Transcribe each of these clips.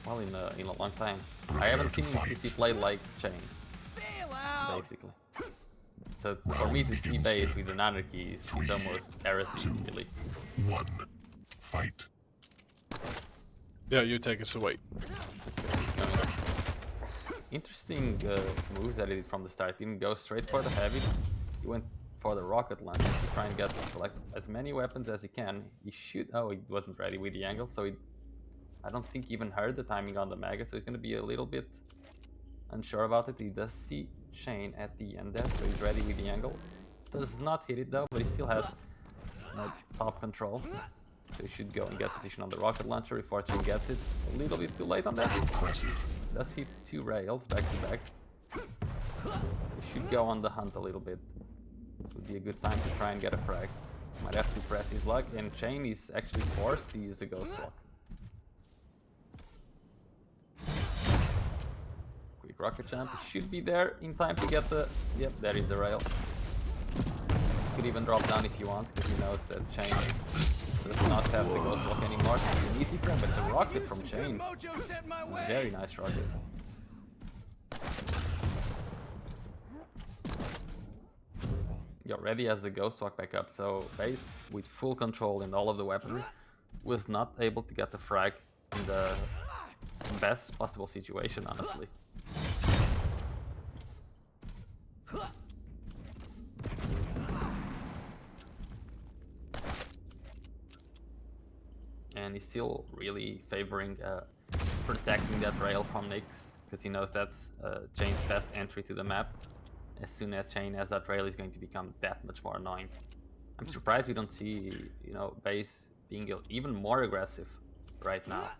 well, in a long time. I haven't seen CC play like cha1n, basically. So for me to see base with an anarchy is almost heresy, really. One. Fight. Yeah, you take us away. Interesting moves that he did from the start. Didn't go straight for the heavy. He went for the rocket launcher to try and get like as many weapons as he can. He should. Oh, he wasn't ready with the angle, so I don't think he even heard the timing on the mega. So he's gonna be a little bit unsure about it. He does see cha1n at the end there, so he's ready with the angle. Does not hit it though, but he still has top control. So he should go and get position on the rocket launcher before cha1n gets it. A little bit too late on that. Does hit 2 rails back to back. He should go on the hunt a little bit. Would be a good time to try and get a frag. Might have to press his luck, and cha1n is actually forced to use a ghost walk. Quick rocket jump. He should be there in time to get the. Yep, there is the rail. Could even drop down if he wants, because he knows that cha1n does not have the ghost walk anymore. It's an easy frag, but the rocket from cha1n. Very nice rocket. He already has the ghost walk back up, so base with full control in all of the weaponry was not able to get the frag in the best possible situation, honestly. And he's still really favoring protecting that rail from Nyx, because he knows that's cha1n's best entry to the map. As soon as cha1n has that rail, he's going to become that much more annoying. I'm surprised we don't see, base being even more aggressive right now.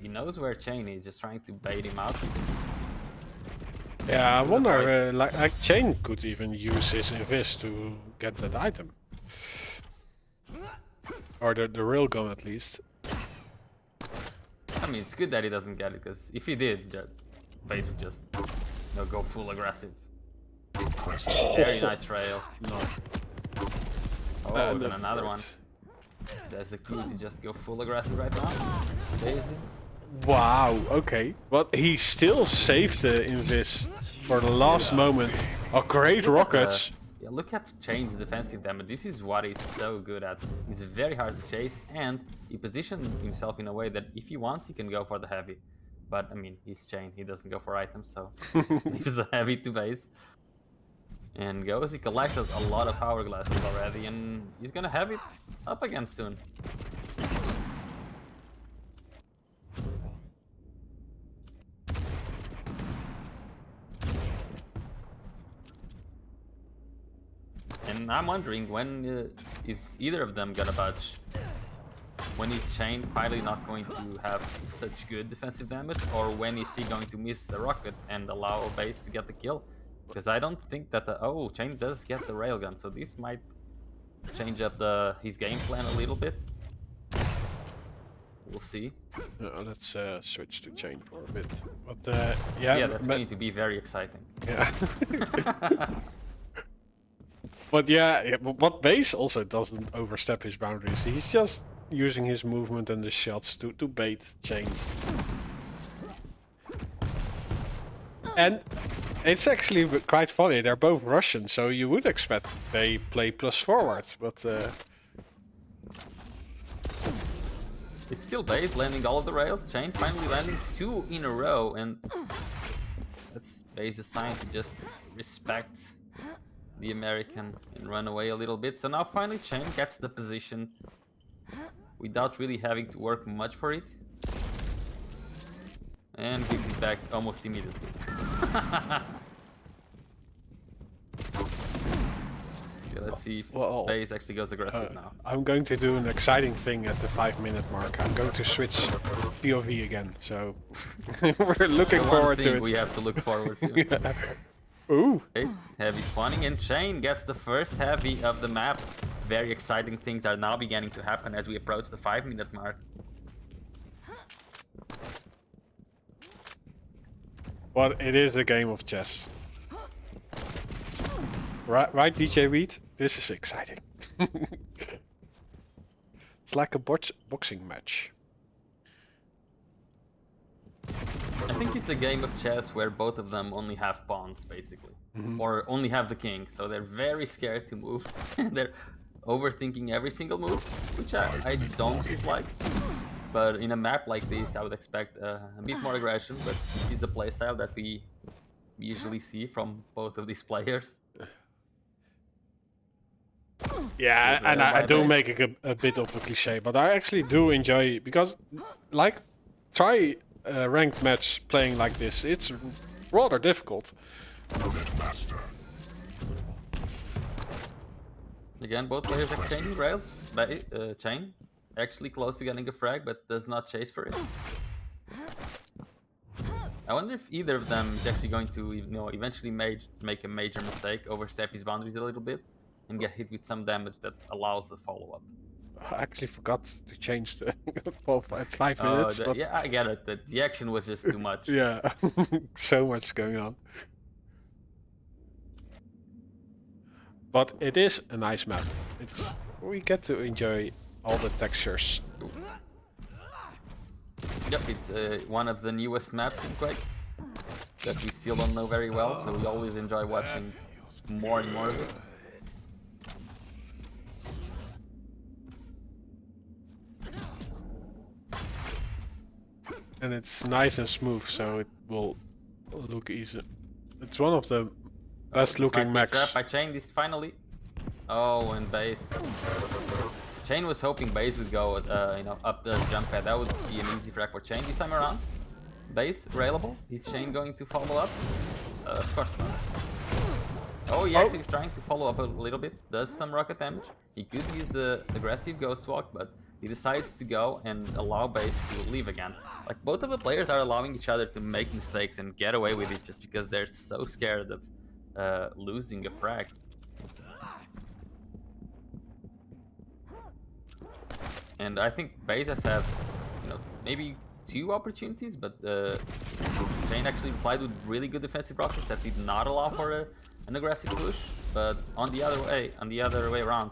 He knows where cha1n is, just trying to bait him out. Yeah, I wonder, like cha1n could even use his invis to get that item. Or the railgun at least. I mean, it's good that he doesn't get it, because if he did, base would just go full aggressive. Very nice rail. No. Oh, then another one. There's the clue to just go full aggressive right now. Amazing. Wow, okay. But he still saved the invis for the last moment. Oh, great rockets. Yeah, look at cha1n's defensive damage. This is what he's so good at. He's very hard to chase, and he positioned himself in a way that if he wants, he can go for the heavy. But I mean, he's cha1n. He doesn't go for items, so leaves the heavy to base. And goes. He collected a lot of hourglasses already, and he's gonna have it up again soon. And I'm wondering when is either of them gonna budge? When is cha1n finally not going to have such good defensive damage, or when is he going to miss a rocket and allow base to get the kill? Because I don't think that cha1n does get the railgun, so this might change up his game plan a little bit. We'll see. Let's switch to cha1n for a bit. But yeah, that's going to be very exciting. Yeah. But yeah, what base also doesn't overstep his boundaries. He's just using his movement and the shots to bait cha1n. And it's actually quite funny. They're both Russian, so you would expect they play plus forward, but it's still base landing all of the rails. cha1n finally landing 2 in a row, and that's base's sign to just respect the American and run away a little bit. So now finally cha1n gets the position without really having to work much for it, and gives it back almost immediately. Okay, let's see if base actually goes aggressive now. I'm going to do an exciting thing at the 5-minute mark. I'm going to switch POV again, so we're looking forward to it. We have to look forward to. Yeah. Ooh. Okay, heavy spawning, and cha1n gets the first heavy of the map. Very exciting things are now beginning to happen as we approach the 5-minute mark. Well, it is a game of chess. Right, DJ Reed? This is exciting. It's like a boxing match. think it's a game of chess where both of them only have pawns, basically. Or only have the king, so they're very scared to move. They're overthinking every single move, which I don't dislike. But in a map like this, I would expect a bit more aggression, but this is the playstyle that we usually see from both of these players. Yeah, Good and rail I by do base. make a bit of a cliche, but I actually do enjoy because, like, try a ranked match playing like this. It's rather difficult. Unit master. Again, both players exchanging rails. Chain actually close to getting a frag, but does not chase for it. I wonder if either of them is actually going to, eventually make a major mistake, overstep his boundaries a little bit, and get hit with some damage that allows a follow-up. I actually forgot to change the at 5 minutes. But Yeah, I get it. The action was just too much. yeah, so much going on. But it is a nice map. We get to enjoy all the textures. Yep, it's one of the newest maps in Quake that we still don't know very well, so we always enjoy watching more and more of it. And it's nice and smooth, so it will look easy. It's one of the best looking mechs. I chained this finally. Oh, and base. Chain was hoping base would go, up the jump pad. That would be an easy frag for Chain this time around. Base, railable. Is Chain going to follow up? Of course not. Oh, he actually is trying to follow up a little bit. Does some rocket damage. He could use the aggressive ghost walk, but he decides to go and allow base to leave again. Like, both of the players are allowing each other to make mistakes and get away with it just because they're so scared of losing a frag. And I think base has had, maybe 2 opportunities, but Chain actually replied with really good defensive rockets that did not allow for an aggressive push. But on the other way around,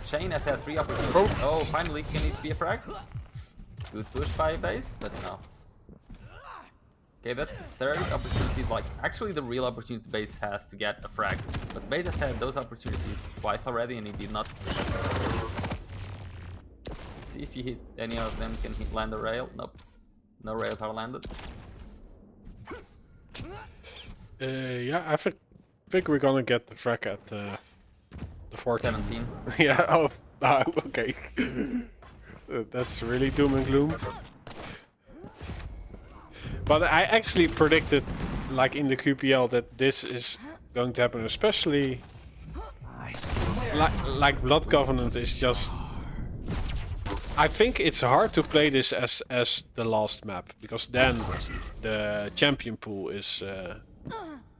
Chain has had 3 opportunities. Oh, finally, can it be a frag? Good push by base, but no. Okay, that's the 3rd opportunity. Like, actually, the real opportunity base has to get a frag. But base has had those opportunities twice already, and he did not. See if you hit any of them. Can he land a rail? Nope. No rails are landed. Yeah, I think we're gonna get the frag at the 14. 17. Yeah. Oh. Okay. That's really doom and gloom. But I actually predicted, like in the QPL, that this is going to happen, especially like Blood Covenant is just. I think it's hard to play this as the last map because then the champion pool is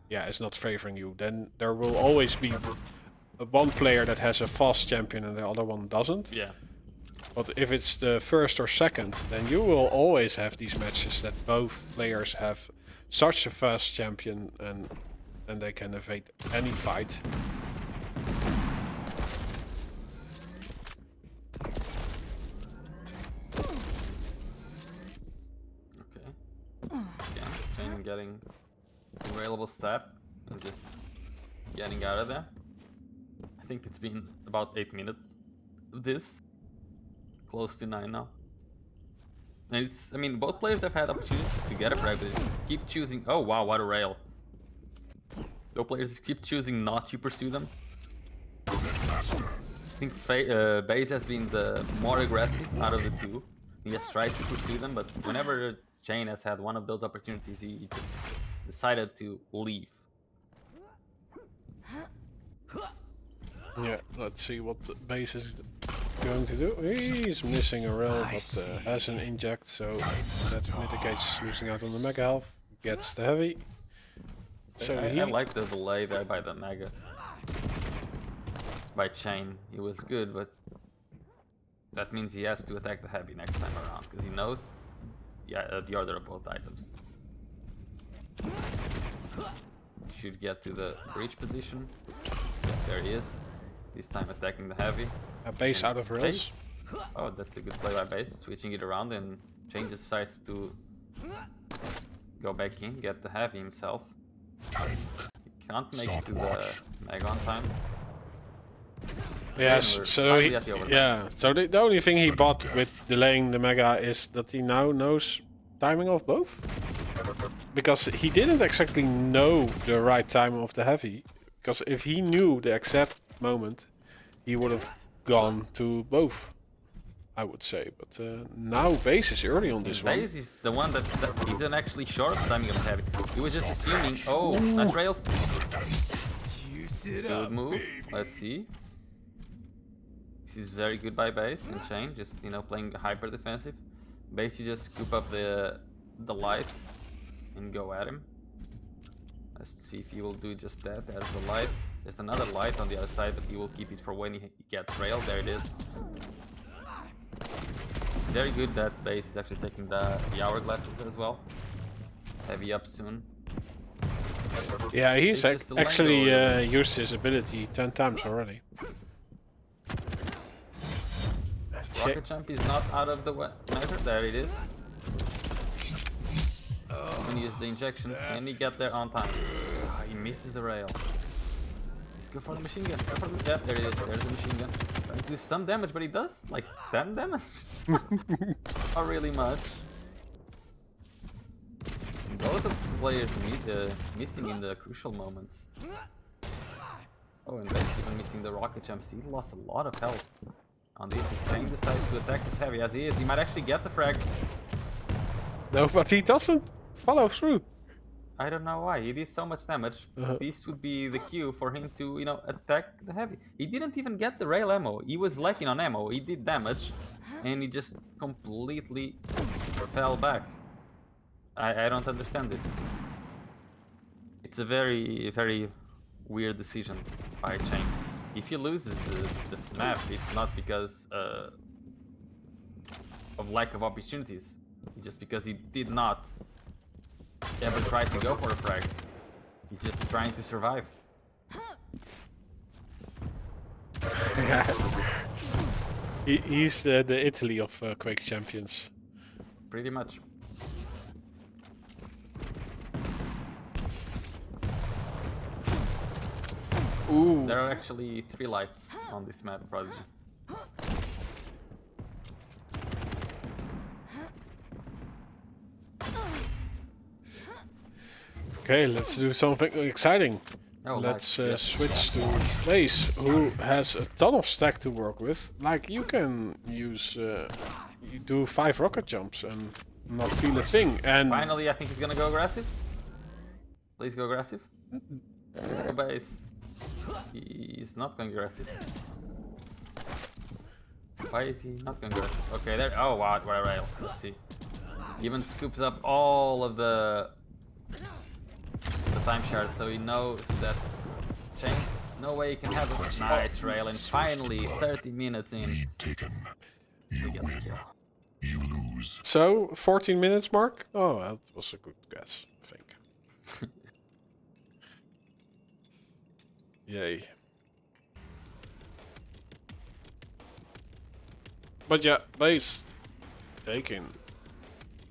is not favoring you. Then there will always be one player that has a fast champion and the other one doesn't. Yeah. But if it's the 1st or 2nd, then you will always have these matches that both players have such a fast champion and they can evade any fight. Okay. Yeah, Chain getting a railable stab and just getting out of there. I think it's been about 8 minutes of this. Close to 9 now. And both players have had opportunities to get a frag, but keep choosing. Oh wow, what a rail. Both players keep choosing not to pursue them. I think base has been the more aggressive out of the 2. He has tried to pursue them, but whenever Chain has had one of those opportunities, he just decided to leave. Yeah, let's see what the base is going to do. He's missing a rail, but has an inject, so that mitigates losing out on the mega health. Gets the heavy. So I like the delay there by the mega. By Chain, it was good, but that means he has to attack the heavy next time around because he knows the order of both items. Should get to the breach position. Yeah, there he is. This time attacking the heavy. A base out of rails. Oh, that's a good play by base. Switching it around and Chain decides to go back in, get the heavy himself. Time. He can't make it to the Mega on time. Yes, we're so slightly he, at the overtime. yeah. So the only thing he bought with delaying the Mega is that he now knows timing of both. Because he didn't exactly know the right time of the heavy. Because if he knew the exact moment, he would have gone to both, I would say. But now base is early on this one. Base is the one that isn't actually sure of timing of heavy. He was just assuming, oh, nice rails. Good move. Let's see. This is very good by base and chain, just playing hyper defensive. Base, you just scoop up the light and go at him. Let's see if he will do just that. There's the light. There's another light on the other side, but he will keep it for when he gets railed. There it is. Very good that base is actually taking the hourglasses as well. Heavy up soon. Yeah, he's It's just a actually Lego. used his ability 10 times already. Rocket jump is not out of the measure. There it is. When he uses the injection, can he get there on time? Ah, he misses the rail. Let's go for the machine gun. Yeah, there it is. There's the machine gun. Trying to do some damage, but he does like 10 damage. Not really much. Both of the players missing in the crucial moments. Oh, and Ben's even missing the rocket jumps. He lost a lot of health. On this, if Chain decides to attack as heavy as he is, he might actually get the frag. No, but he doesn't follow through. I don't know why. He did so much damage. This would be the cue for him to, attack the heavy. He didn't even get the rail ammo. He was lacking on ammo. He did damage, and he just completely fell back. I don't understand this. It's a very, very weird decisions by Chain. If he loses this map, it's not because of lack of opportunities. It's just because he did not ever try to go for a frag. He's just trying to survive. He's the Italy of Quake champions. Pretty much. Ooh. There are actually 3 lights on this map, Prodigy. Okay, let's do something exciting. Oh, Let's lights, yes. switch to Base, who has a ton of stack to work with. Like, you can use... you do 5 rocket jumps and not feel a thing. And Finally, I think he's gonna go aggressive. Please go aggressive. Go base. He's not going aggressive. Why is he not going aggressive? Okay, there. Oh wow, what a rail. Let's see. Even scoops up all of the time shards, so he knows that Chain. No way he can have a nice rail, and finally, 30 minutes in. Lead taken. You get the win. kill. You lose. so, 14 minutes mark? Oh, that was a good guess, I think. Yay. But yeah, Base taken.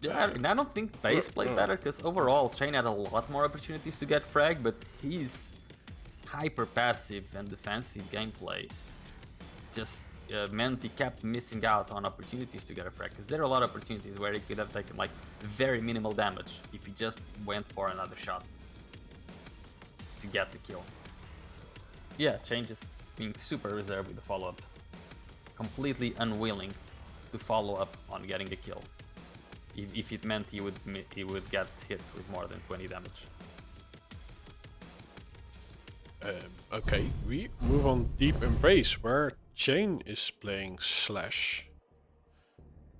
Yeah, I don't think Base played better, because overall Chain had a lot more opportunities to get frag, but his hyper passive and defensive gameplay just meant he kept missing out on opportunities to get a frag, because there are a lot of opportunities where he could have taken like very minimal damage if he just went for another shot to get the kill. Yeah, Chain just being super reserved with the follow-ups. Completely unwilling to follow up on getting a kill. If it meant he would get hit with more than 20 damage. Okay, we move on Deep Embrace, where Chain is playing Slash.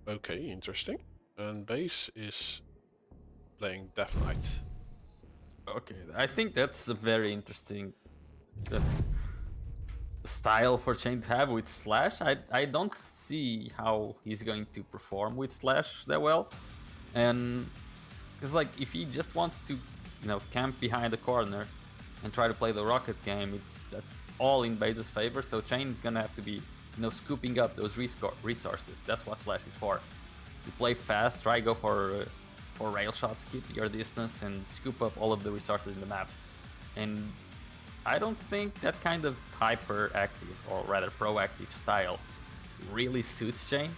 Okay, interesting. And Base is playing Death Knight. Okay, I think that's a very interesting style for Chain to have with Slash. I don't see how he's going to perform with Slash that well, and because like if he just wants to, camp behind the corner and try to play the rocket game, that's all in Base's favor. So Chain is gonna have to be, scooping up those resources. That's what Slash is for. To play fast, try go for for rail shots, keep your distance, and scoop up all of the resources in the map. And I don't think that kind of hyperactive, or rather proactive style really suits cha1n.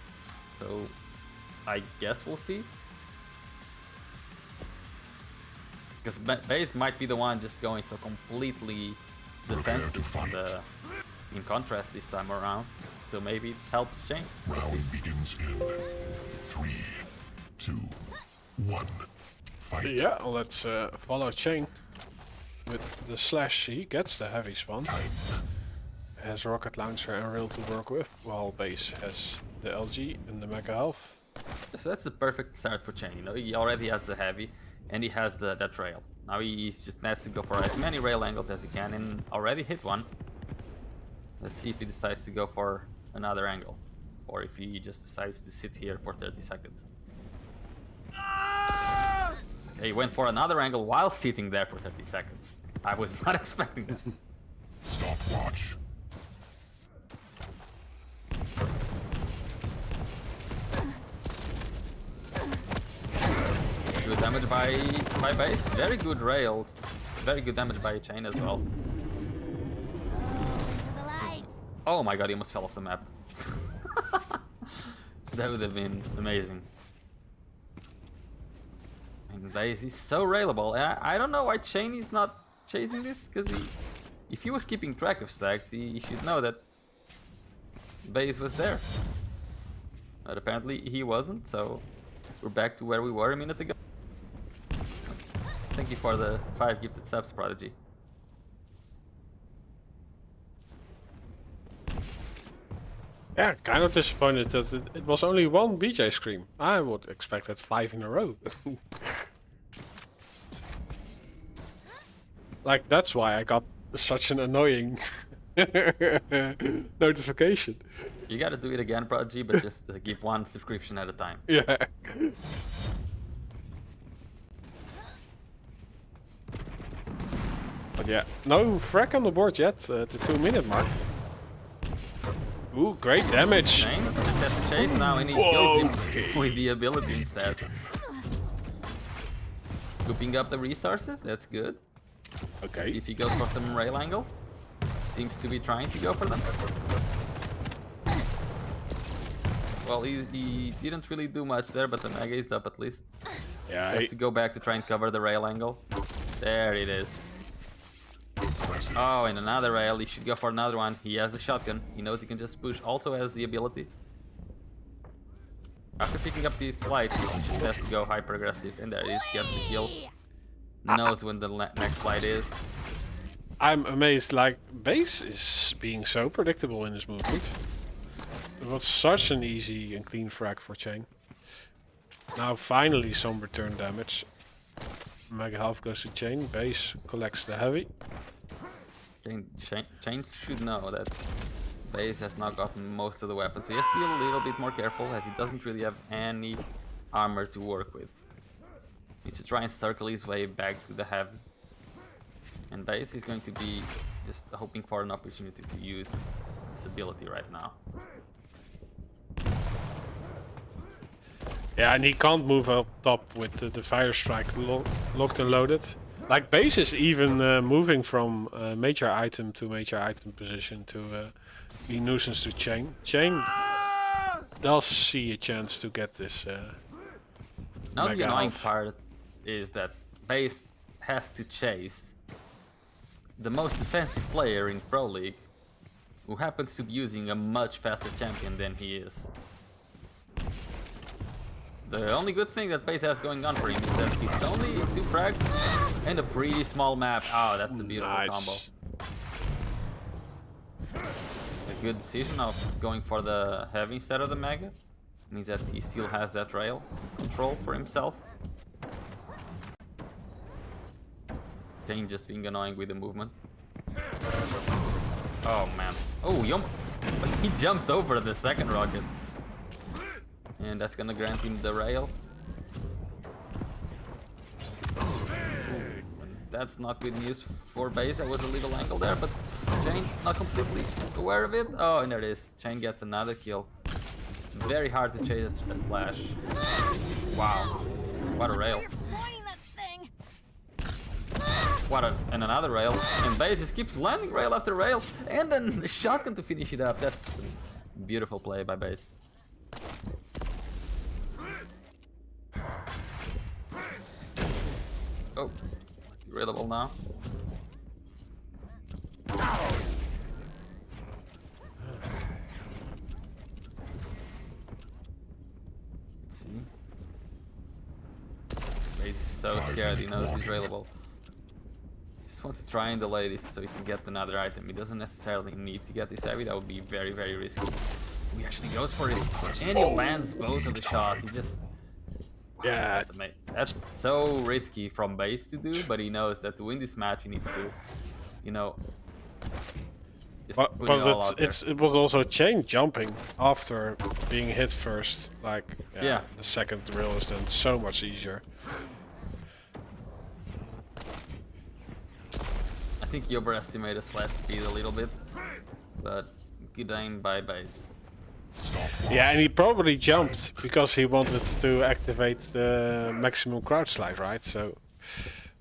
So I guess we'll see. Because FaZe might be the one just going so completely defensive in contrast this time around. So maybe it helps cha1n. Round begins in 3, 2, 1. Fight. Yeah, let's follow cha1n. With the slash, he gets the heavy spawn. Has rocket launcher and rail to work with, while base has the LG and the mega health. So that's the perfect start for cha1n. You know, he already has the heavy, and he has that rail. Now he just has to go for as many rail angles as he can, and already hit one. Let's see if he decides to go for another angle, or if he just decides to sit here for 30 seconds. Okay, he went for another angle while sitting there for 30 seconds. I was not expecting that. Stopwatch. Good damage by base. Very good rails. Very good damage by cha1n as well. Oh my god, he almost fell off the map. That would have been amazing. And base is so railable. I don't know why cha1n is not chasing this, because if he was keeping track of stacks, he should know that base was there. But apparently he wasn't, so we're back to where we were a minute ago. Thank you for the 5 gifted subs, Prodigy. Yeah, kind of disappointed that it was only one BJ scream. I would expect that 5 in a row. Like, that's why I got such an annoying notification. You gotta do it again, Prodigy, but just give one subscription at a time. Yeah. But yeah, no frag on the board yet at the 2-minute mark. Ooh, great damage. cha1n has to chase now, and he kills him with the ability instead. Scooping up the resources, that's good. Okay. If he goes for some rail angles, seems to be trying to go for them. Well, he didn't really do much there, but the mega is up at least. Yeah. He has to go back to try and cover the rail angle. There it is. Oh, and another rail. He should go for another one. He has the shotgun. He knows he can just push. Also has the ability. After picking up these slides, he just has to go hyper aggressive. And there he is. Gets the kill. Knows when the next slide is. I'm amazed, like, base is being so predictable in his movement. It was such an easy and clean frag for cha1n. Now finally some return damage. Mega health goes to cha1n, base collects the heavy. cha1n should know that base has not gotten most of the weapons, so he has to be a little bit more careful, as he doesn't really have any armor to work with. He needs to try and circle his way back to the heavy. And base is going to be just hoping for an opportunity to use this ability right now. Yeah, and he can't move up top with the fire strike locked and loaded. Like, base is even moving from major item to major item position to be nuisance to cha1n. cha1n does see a chance to get this. Now the mega annoying health. part is that base has to chase the most defensive player in Pro League, who happens to be using a much faster champion than he is. The only good thing that base has going on for him is that it's only 2 frags and a pretty small map. Oh, that's a beautiful Nice. combo. A good decision of going for the heavy instead of the mega. Means that he still has that rail control for himself. cha1n just being annoying with the movement. Oh man. Oh, he jumped over the second rocket. And that's gonna grant him the rail. That's not good news for base. That was a little angle there, but cha1n not completely aware of it. Oh, and there it is. cha1n gets another kill. It's very hard to chase a slash. Wow. What a rail. And another rail. And Base just keeps landing rail after rail. And then the shotgun to finish it up. That's a beautiful play by Base. Oh, railable now. Let's see. Base is so scared, he knows he's railable. He just wants to try and delay this so he can get another item. He doesn't necessarily need to get this heavy, that would be very, very risky. He actually goes for it, and he lands both of the shots. He just... Yeah, that's amazing. That's so risky from Base to do, but he knows that to win this match he needs to, you know, just put it all out there. it was also cha1n jumping after being hit first. Like, Yeah. The second drill is then so much easier. I think he overestimated slash speed a little bit, but good aim by Base. Yeah, and he probably jumped because he wanted to activate the maximum crouch slide, right? So,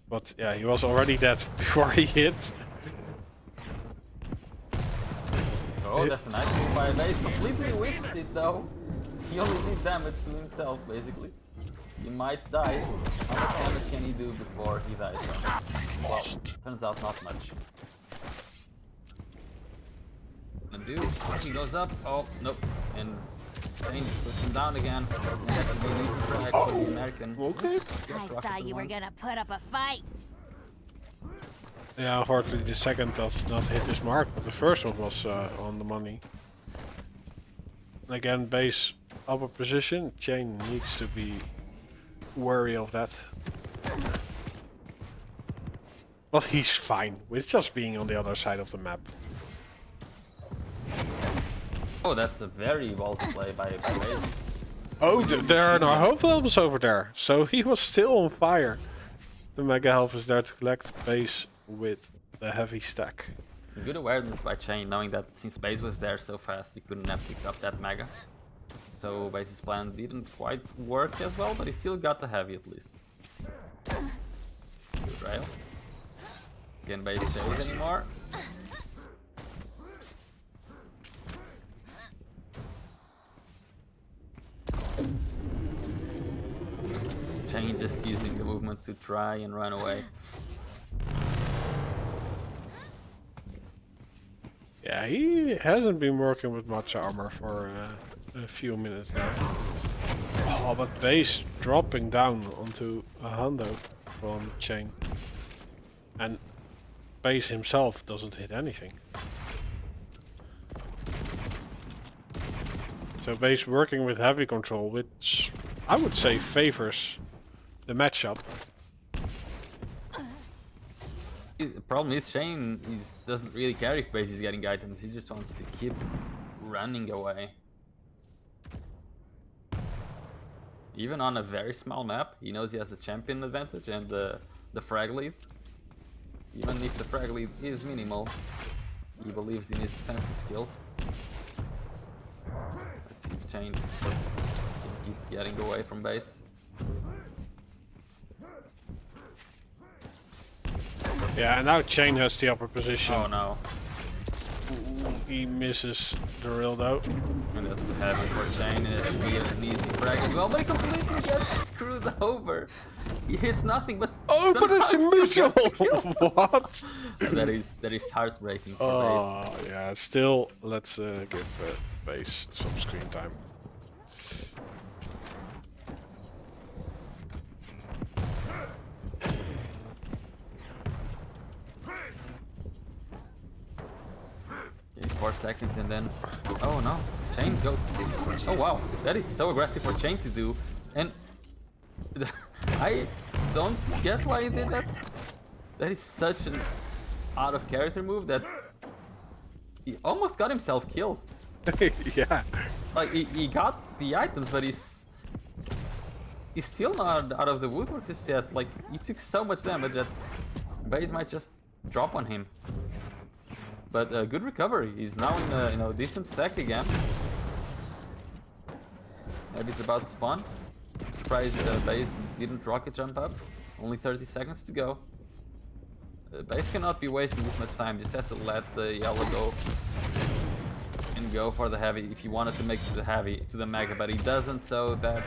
but yeah, he was already dead before he hit. Oh, that's a nice move by Base. Completely whiffs it though. He only did damage to himself, basically. He might die. How much damage can he do before he dies? Well, turns out not much. And dude, he goes up. Oh, nope. And cha1n puts him down again. And that could be an easy frag for the American. Okay. I thought you were gonna put up a fight. Yeah, unfortunately the second does not hit his mark, but the first one was on the money. Again, Base upper position. cha1n needs to be wary of that. But he's fine with just being on the other side of the map. Oh, that's a very bold play by Base. Oh, there are no hope levels over there, so he was still on fire. The Mega Health is there to collect Base with the heavy stack. Good awareness by cha1n, knowing that since Base was there so fast, he couldn't have picked up that Mega. So Base's plan didn't quite work as well, but he still got the heavy at least. Good rail. Can Base chase anymore? cha1n just using the movement to try and run away. Yeah, he hasn't been working with much armor for a few minutes now. Oh, but Base dropping down onto a hundo from cha1n. And Base himself doesn't hit anything. So Base working with heavy control, which I would say favors the matchup. The problem is cha1n doesn't really care if Base is getting items, he just wants to keep running away. Even on a very small map, he knows he has the champion advantage and the frag lead. Even if the frag lead is minimal, he believes in his defensive skills. Let's see if cha1n can keep getting away from Base. Yeah, and now cha1n has the upper position. Oh no. He misses the rail though. And that's heavy for cha1n, and it should be an easy frag as well, but he completely gets screwed over. He hits nothing, but Oh, but it's a mutual! What? that is heartbreaking for Base. Yeah, still, let's give Base some screen time. Okay, 4 seconds and then... Oh no, cha1n goes... Oh wow, that is so aggressive for cha1n to do. And... I don't get why he did that. That is such an out of character move that... He almost got himself killed. Yeah. Like, he got the items, but he's still not out of the woodwork just yet. Like, he took so much damage that Base might just drop on him. But good recovery. He's now in a decent stack again. Maybe it's about to spawn. surprised Base didn't rocket jump up. Only 30 seconds to go. Base cannot be wasting this much time, just has to let the yellow go and go for the heavy if he wanted to make the heavy to the mega, but he doesn't, so that's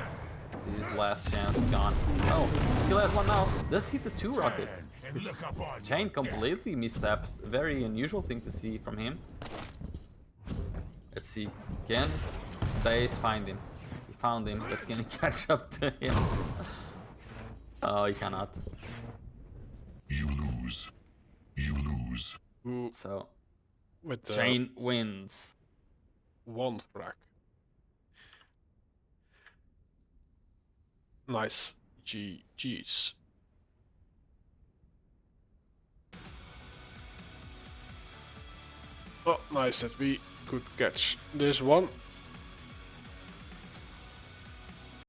his last chance gone. Oh, he still has one now. Does hit the 2 rockets. cha1n completely missteps. Very unusual thing to see from him. Let's see. Can Base find him? He found him, but can he catch up to him? Oh, he cannot. You lose. You lose. So With cha1n wins. 1 frag. Nice. GG's. Oh, nice that we could catch this one.